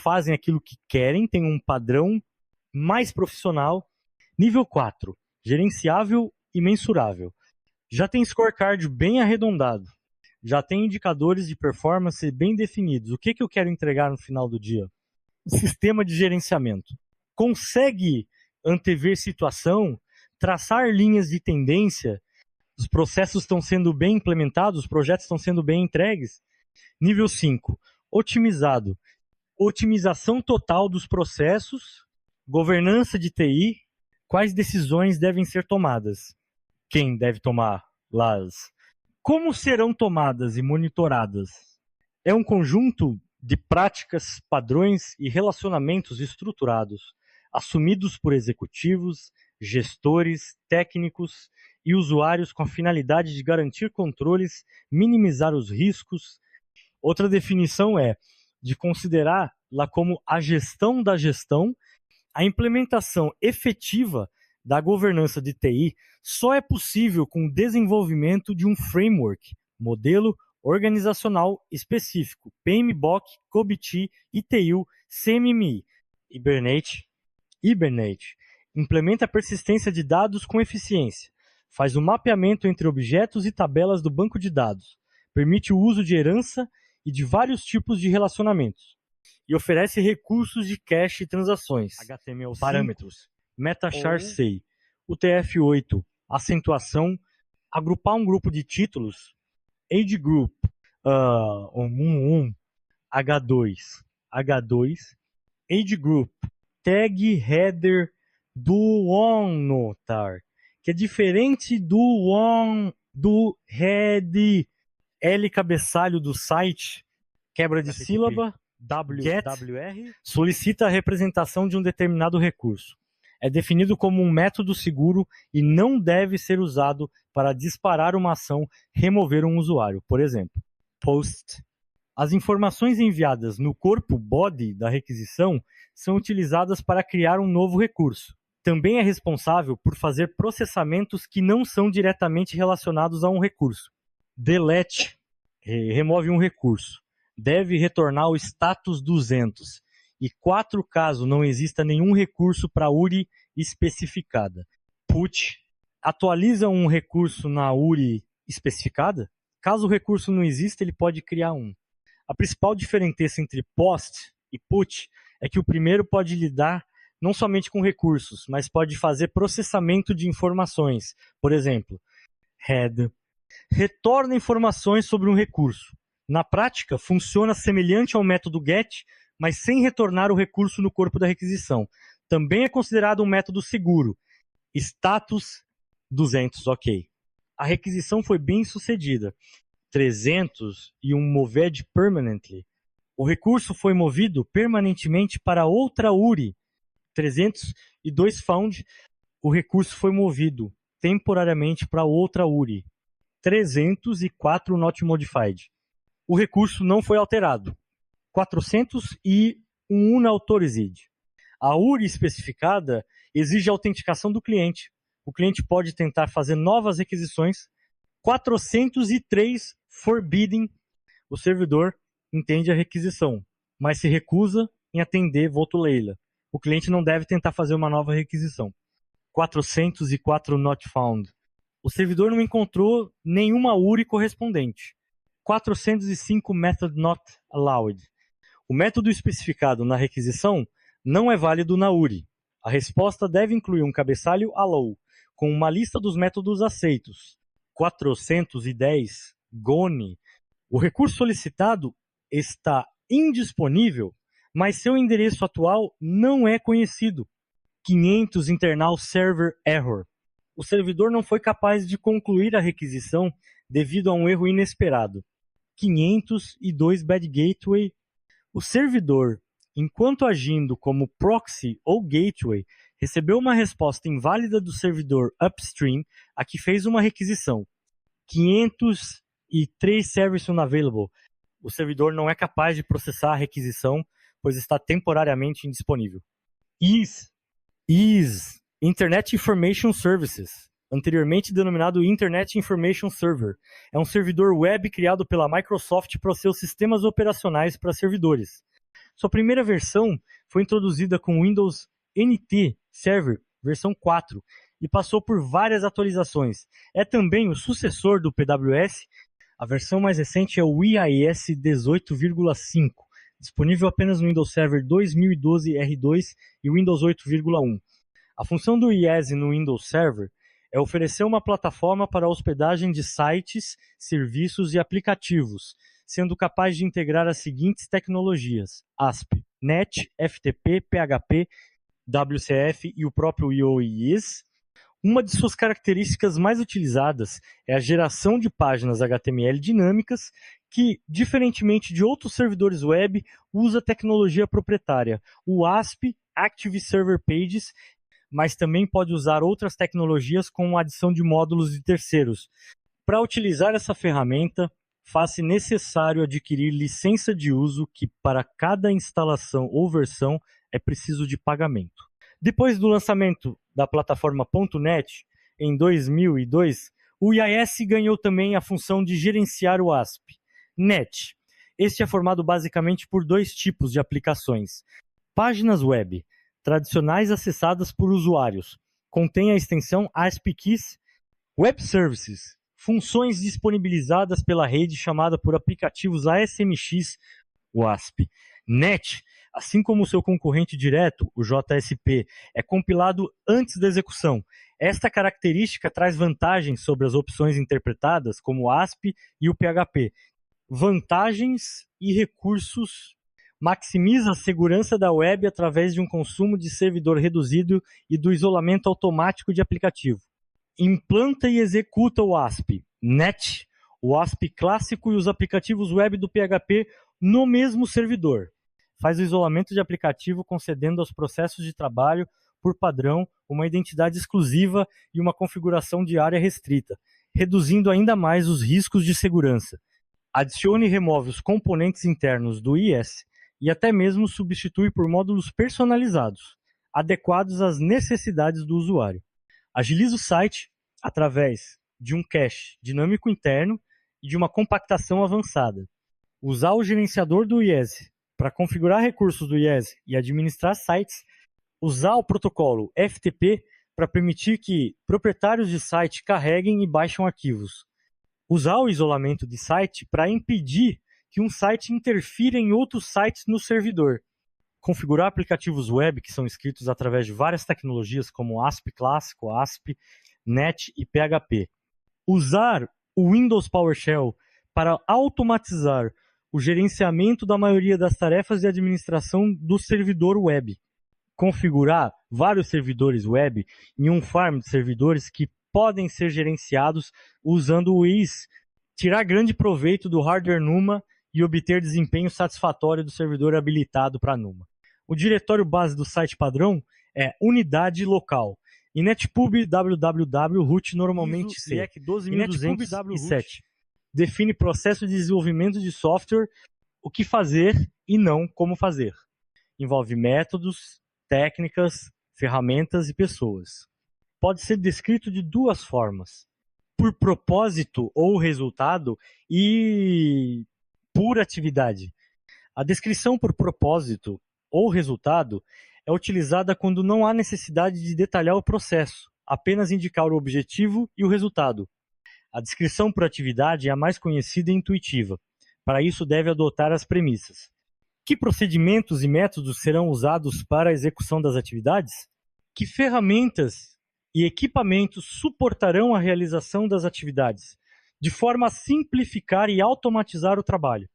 fazem aquilo que querem, têm um padrão mais profissional. Nível 4, gerenciável e mensurável. Já tem scorecard bem arredondado. Já tem indicadores de performance bem definidos. O que eu quero entregar no final do dia? Sistema de gerenciamento. Consegue antever situação, traçar linhas de tendência, os processos estão sendo bem implementados, os projetos estão sendo bem entregues. Nível 5, otimizado. Otimização total dos processos, governança de TI, quais decisões devem ser tomadas, quem deve tomá-las, como serão tomadas e monitoradas. É um conjunto de práticas, padrões e relacionamentos estruturados, assumidos por executivos, gestores, técnicos e usuários com a finalidade de garantir controles, minimizar os riscos. Outra definição é de considerá-la como a gestão da gestão. A implementação efetiva da governança de TI só é possível com o desenvolvimento de um framework, modelo organizacional específico, PMBOK, COBIT, ITIL, CMMI, Hibernate. Implementa a persistência de dados com eficiência, faz o mapeamento entre objetos e tabelas do banco de dados, permite o uso de herança e de vários tipos de relacionamentos, e oferece recursos de cache e transações, HTML5, parâmetros, meta-char-sei, UTF-8, acentuação, agrupar um grupo de títulos, age group, H2, age group, tag header do OneNotar, que é diferente do head, L cabeçalho do site, quebra de sílaba, get, solicita a representação de um determinado recurso. É definido como um método seguro e não deve ser usado para disparar uma ação, remover um usuário, por exemplo. Post. As informações enviadas no corpo body da requisição são utilizadas para criar um novo recurso. Também é responsável por fazer processamentos que não são diretamente relacionados a um recurso. Delete. Remove um recurso. Deve retornar o status 200. E 4 caso não exista nenhum recurso para URI especificada. Put. Atualiza um recurso na URI especificada. Caso o recurso não exista, ele pode criar um. A principal diferença entre post e put é que o primeiro pode lidar não somente com recursos, mas pode fazer processamento de informações. Por exemplo, head retorna informações sobre um recurso. Na prática, funciona semelhante ao método get, mas sem retornar o recurso no corpo da requisição. Também é considerado um método seguro. Status 200, ok. A requisição foi bem sucedida. 300 e um moved permanently. O recurso foi movido permanentemente para outra URI. 302 found. O recurso foi movido temporariamente para outra URI. 304 not modified. O recurso não foi alterado. 401 unautorized. A URI especificada exige a autenticação do cliente. O cliente pode tentar fazer novas requisições. 403 forbidden. O servidor entende a requisição, mas se recusa em atender voto Leila. O cliente não deve tentar fazer uma nova requisição. 404 not found. O servidor não encontrou nenhuma URI correspondente. 405 method not allowed. O método especificado na requisição não é válido na URI. A resposta deve incluir um cabeçalho allow, com uma lista dos métodos aceitos. 410 gone. O recurso solicitado está indisponível, mas seu endereço atual não é conhecido. 500 internal server error. O servidor não foi capaz de concluir a requisição devido a um erro inesperado. 502 bad gateway. O servidor, enquanto agindo como proxy ou gateway, recebeu uma resposta inválida do servidor upstream a que fez uma requisição. 503 service unavailable. O servidor não é capaz de processar a requisição, pois está temporariamente indisponível. IS Internet Information Services, anteriormente denominado Internet Information Server, é um servidor web criado pela Microsoft para os seus sistemas operacionais para servidores. Sua primeira versão foi introduzida com o Windows NT Server versão 4 e passou por várias atualizações. É também o sucessor do PWS. A versão mais recente é o IIS 18.5, disponível apenas no Windows Server 2012 R2 e Windows 8.1. A função do IIS no Windows Server é oferecer uma plataforma para a hospedagem de sites, serviços e aplicativos, sendo capaz de integrar as seguintes tecnologias: ASP, NET, FTP, PHP, WCF e o próprio IOIS. Uma de suas características mais utilizadas é a geração de páginas HTML dinâmicas, que, diferentemente de outros servidores web, usa tecnologia proprietária, o ASP, Active Server Pages, mas também pode usar outras tecnologias com a adição de módulos de terceiros. Para utilizar essa ferramenta, faz-se necessário adquirir licença de uso, que para cada instalação ou versão é preciso de pagamento. Depois do lançamento da plataforma .NET, em 2002, o IIS ganhou também a função de gerenciar o ASP. NET. Este é formado basicamente por dois tipos de aplicações. Páginas web, tradicionais acessadas por usuários, contém a extensão ASPKeys. Web Services, funções disponibilizadas pela rede chamada por aplicativos ASMX, o ASP. NET, assim como o seu concorrente direto, o JSP, é compilado antes da execução. Esta característica traz vantagens sobre as opções interpretadas, como o ASP e o PHP. Vantagens e recursos: maximiza a segurança da web através de um consumo de servidor reduzido e do isolamento automático de aplicativo. Implanta e executa o ASP. NET, o ASP clássico e os aplicativos web do PHP no mesmo servidor. Faz o isolamento de aplicativo concedendo aos processos de trabalho, por padrão, uma identidade exclusiva e uma configuração de área restrita, reduzindo ainda mais os riscos de segurança. Adicione e remove os componentes internos do IIS e até mesmo substitui por módulos personalizados, adequados às necessidades do usuário. Agiliza o site através de um cache dinâmico interno e de uma compactação avançada. Usar o gerenciador do IIS para configurar recursos do IIS e administrar sites. Usar o protocolo FTP para permitir que proprietários de site carreguem e baixem arquivos. Usar o isolamento de site para impedir que um site interfira em outros sites no servidor. Configurar aplicativos web que são escritos através de várias tecnologias como ASP clássico, ASP, NET e PHP. Usar o Windows PowerShell para automatizar o gerenciamento da maioria das tarefas de administração do servidor web. Configurar vários servidores web em um farm de servidores que podem ser gerenciados usando o IIS. Tirar grande proveito do hardware NUMA e obter desempenho satisfatório do servidor habilitado para NUMA. O diretório base do site padrão é unidade local. E netpub www root normalmente C. ISO 12207 define processo de desenvolvimento de software, o que fazer e não como fazer. Envolve métodos, técnicas, ferramentas e pessoas. Pode ser descrito de duas formas: por propósito ou resultado e por atividade. A descrição por propósito ou resultado é utilizada quando não há necessidade de detalhar o processo, apenas indicar o objetivo e o resultado. A descrição por atividade é a mais conhecida e intuitiva. Para isso, deve adotar as premissas. Que procedimentos e métodos serão usados para a execução das atividades? Que ferramentas e equipamentos suportarão a realização das atividades, de forma a simplificar e automatizar o trabalho?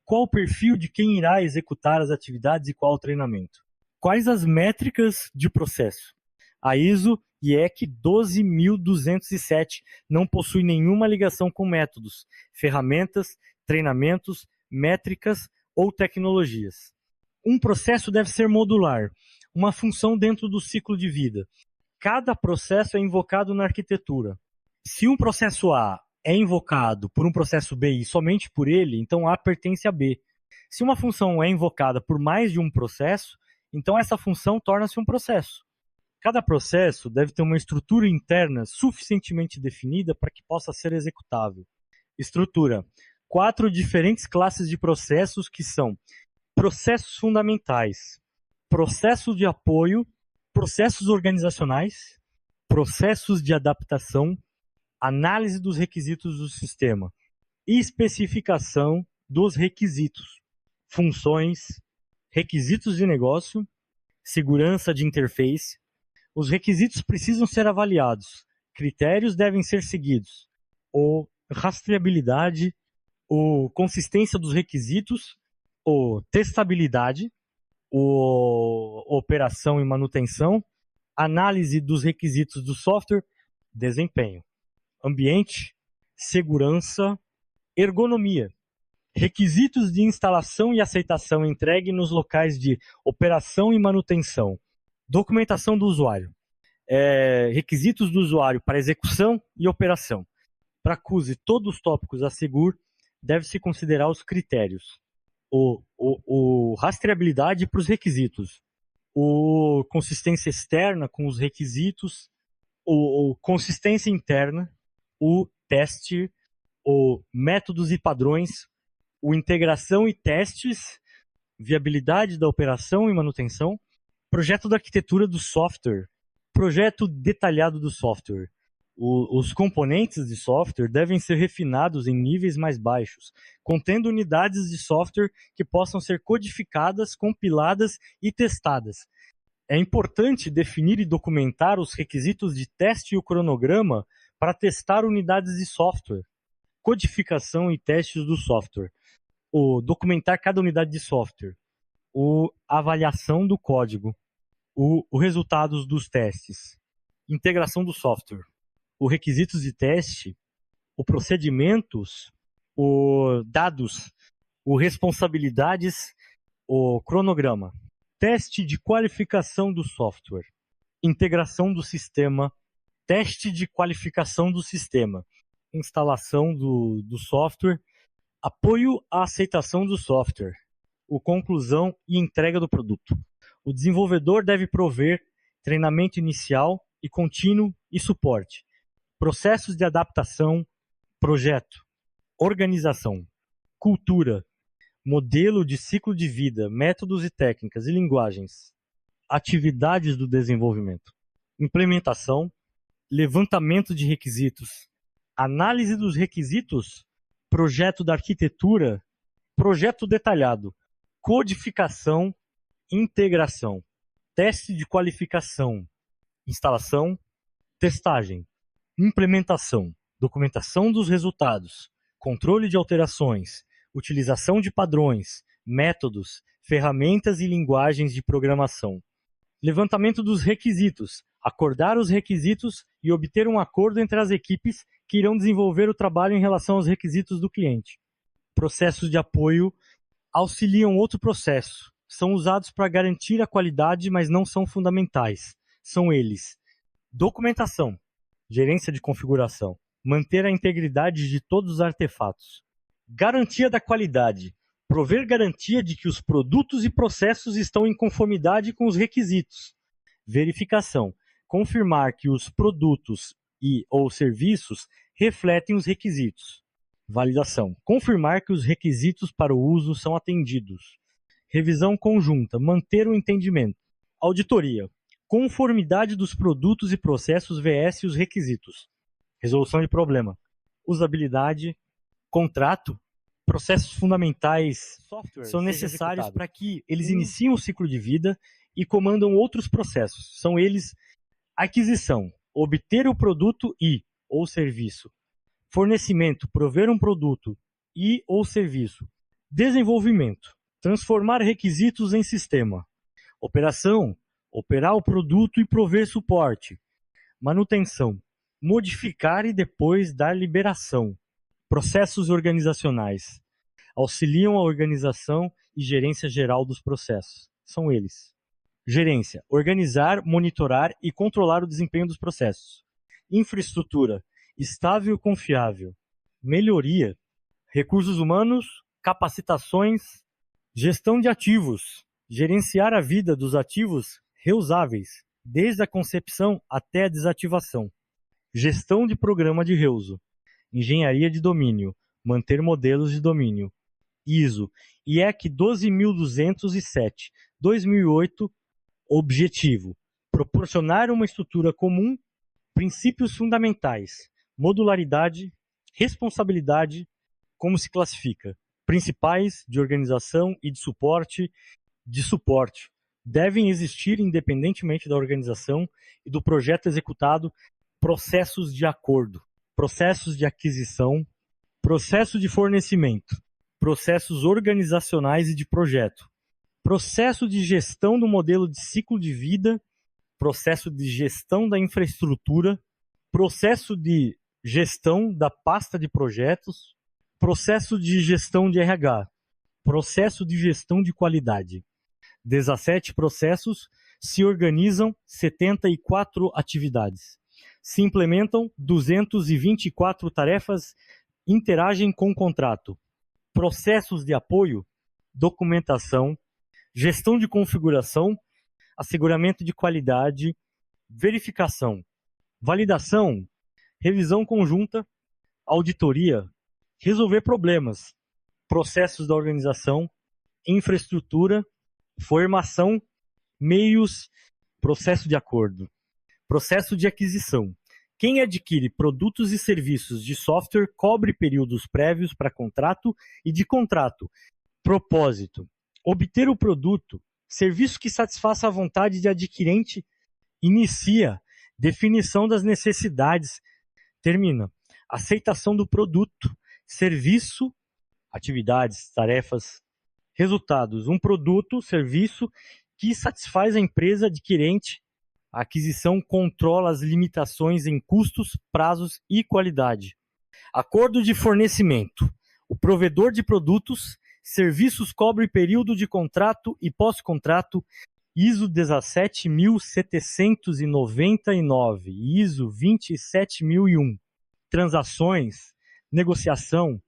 Qual o perfil de quem irá executar as atividades e qual o treinamento? Quais as métricas de processo? A ISO IEC 12207 não possui nenhuma ligação com métodos, ferramentas, treinamentos, métricas ou tecnologias. Um processo deve ser modular, uma função dentro do ciclo de vida. Cada processo é invocado na arquitetura. Se um processo A é invocado por um processo B e somente por ele, então A pertence a B. Se uma função é invocada por mais de um processo, então essa função torna-se um processo. Cada processo deve ter uma estrutura interna suficientemente definida para que possa ser executável. Estrutura: 4 diferentes classes de processos que são processos fundamentais, processos de apoio, processos organizacionais, processos de adaptação, análise dos requisitos do sistema, especificação dos requisitos, funções, requisitos de negócio, segurança de interface. Os requisitos precisam ser avaliados, critérios devem ser seguidos, ou rastreabilidade, ou consistência dos requisitos, ou testabilidade, ou operação e manutenção, análise dos requisitos do software, desempenho, ambiente, segurança, ergonomia, requisitos de instalação e aceitação entregue nos locais de operação e manutenção, documentação do usuário, requisitos do usuário para execução e operação. Para CUSE, todos os tópicos a seguir, deve-se considerar os critérios. O rastreabilidade para os requisitos, o consistência externa com os requisitos, o consistência interna, o teste, o métodos e padrões, o integração e testes, viabilidade da operação e manutenção, projeto da arquitetura do software, projeto detalhado do software. Os componentes de software devem ser refinados em níveis mais baixos, contendo unidades de software que possam ser codificadas, compiladas e testadas. É importante definir e documentar os requisitos de teste e o cronograma para testar unidades de software. Codificação e testes do software. Documentar cada unidade de software. Avaliação do código. Os resultados dos testes. Integração do software. Os requisitos de teste, os procedimentos, os dados, as responsabilidades, o cronograma. Teste de qualificação do software. Integração do sistema. Teste de qualificação do sistema. Instalação do software. Apoio à aceitação do software. Conclusão e entrega do produto. O desenvolvedor deve prover treinamento inicial e contínuo e suporte. Processos de adaptação, projeto, organização, cultura, modelo de ciclo de vida, métodos e técnicas e linguagens, atividades do desenvolvimento, implementação, levantamento de requisitos, análise dos requisitos, projeto da arquitetura, projeto detalhado, codificação, integração, teste de qualificação, instalação, testagem, implementação, documentação dos resultados, controle de alterações, utilização de padrões, métodos, ferramentas e linguagens de programação. Levantamento dos requisitos, acordar os requisitos e obter um acordo entre as equipes que irão desenvolver o trabalho em relação aos requisitos do cliente. Processos de apoio auxiliam outro processo. São usados para garantir a qualidade, mas não são fundamentais. São eles: documentação, gerência de configuração, manter a integridade de todos os artefatos. Garantia da qualidade, prover garantia de que os produtos e processos estão em conformidade com os requisitos. Verificação, confirmar que os produtos ou serviços refletem os requisitos. Validação, confirmar que os requisitos para o uso são atendidos. Revisão conjunta, manter o entendimento. Auditoria, conformidade dos produtos e processos vs os requisitos. Resolução de problema. Usabilidade, contrato, processos fundamentais são necessários para que eles iniciem o ciclo de vida e comandam outros processos. São eles: aquisição, obter o produto ou serviço. Fornecimento, prover um produto ou serviço. Desenvolvimento, transformar requisitos em sistema. Operação, operar o produto e prover suporte. Manutenção, modificar e depois dar liberação. Processos organizacionais, auxiliam a organização e gerência geral dos processos. São eles: gerência, organizar, monitorar e controlar o desempenho dos processos. Infraestrutura, estável e confiável. Melhoria, recursos humanos, capacitações, gestão de ativos, gerenciar a vida dos ativos reusáveis, desde a concepção até a desativação. Gestão de programa de reuso. Engenharia de domínio, manter modelos de domínio. ISO, IEC 12207, 2008, objetivo: proporcionar uma estrutura comum, princípios fundamentais, modularidade, responsabilidade, como se classifica, principais de organização e de suporte, devem existir independentemente da organização e do projeto executado, processos de acordo, processos de aquisição, processo de fornecimento, processos organizacionais e de projeto, processo de gestão do modelo de ciclo de vida, processo de gestão da infraestrutura, processo de gestão da pasta de projetos, processo de gestão de RH, processo de gestão de qualidade. 17 processos se organizam 74 atividades. Se implementam 224 tarefas, interagem com o contrato. Processos de apoio, documentação, gestão de configuração, asseguramento de qualidade, verificação, validação, revisão conjunta, auditoria, resolver problemas, processos da organização, infraestrutura, formação, meios, processo de acordo, processo de aquisição. Quem adquire produtos e serviços de software cobre períodos prévios para contrato e de contrato. Propósito: obter o produto, serviço que satisfaça a vontade de adquirente. Inicia: definição das necessidades. Termina: aceitação do produto, serviço, atividades, tarefas. Resultados: um produto, serviço que satisfaz a empresa adquirente. A aquisição controla as limitações em custos, prazos e qualidade. Acordo de fornecimento: o provedor de produtos, serviços cobre período de contrato e pós-contrato. ISO 17799, ISO 27001. Transações, negociação,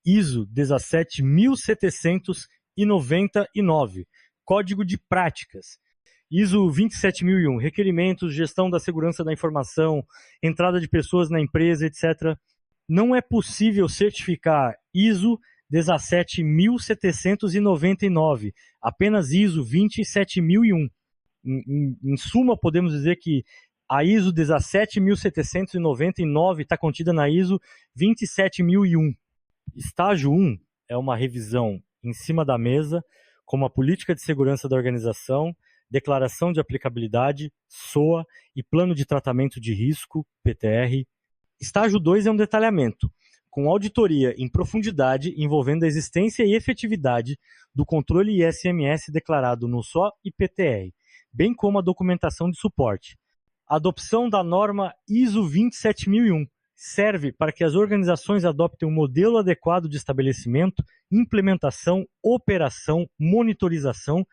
ISO 17799. Código de práticas, ISO 27001. Requerimentos, gestão da segurança da informação, entrada de pessoas na empresa, etc. Não é possível certificar ISO 17799, apenas ISO 27001. Em suma, podemos dizer que a ISO 17799 está contida na ISO 27001. Estágio 1 é uma revisão em cima da mesa, como a política de segurança da organização, declaração de aplicabilidade, SOA e plano de tratamento de risco, PTR. Estágio 2 é um detalhamento, com auditoria em profundidade envolvendo a existência e efetividade do controle ISMS declarado no SOA e PTR, bem como a documentação de suporte. A adopção da norma ISO 27001 serve para que as organizações adoptem um modelo adequado de estabelecimento, implementação, operação, monitorização